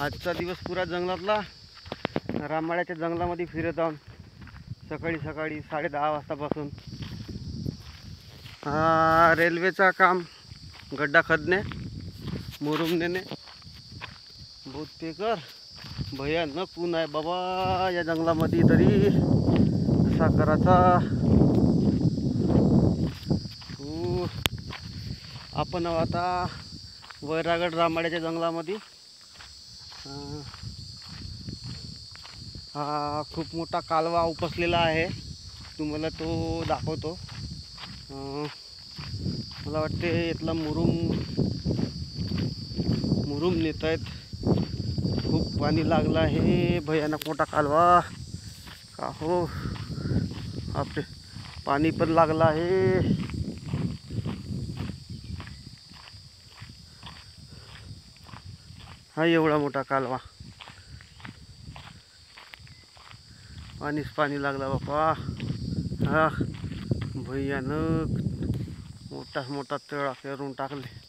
आजचा दिवस पुरा जंगलातला रामवाड्याच्या जंगलामध्ये फिरत आहोत. सकाळी 10:30 वाजतापासून रेल्वेचा काम, गड्डा खदने, मुरुम देणे. बहुतेकर भयानक ऊन आहे बाबा या जंगलामध्ये. तरी कसा करायचा. आपण आता वैरागड रामवाड्याच्या जंगलामध्ये. हा खूप मोठा कालवा उपसलेला आहे. तुम्हाला तो दाखवतो. मला वाटते इथला मुरुम नेत आहेत. खूप पाणी लागलं आहे. भयानक मोठा कालवा का हो. आपले पाणी पण लागलं आहे. हा एवढा मोठा कालवा, पाणी लागला बापा. हा भयानक मोठा तळा करून टाकले.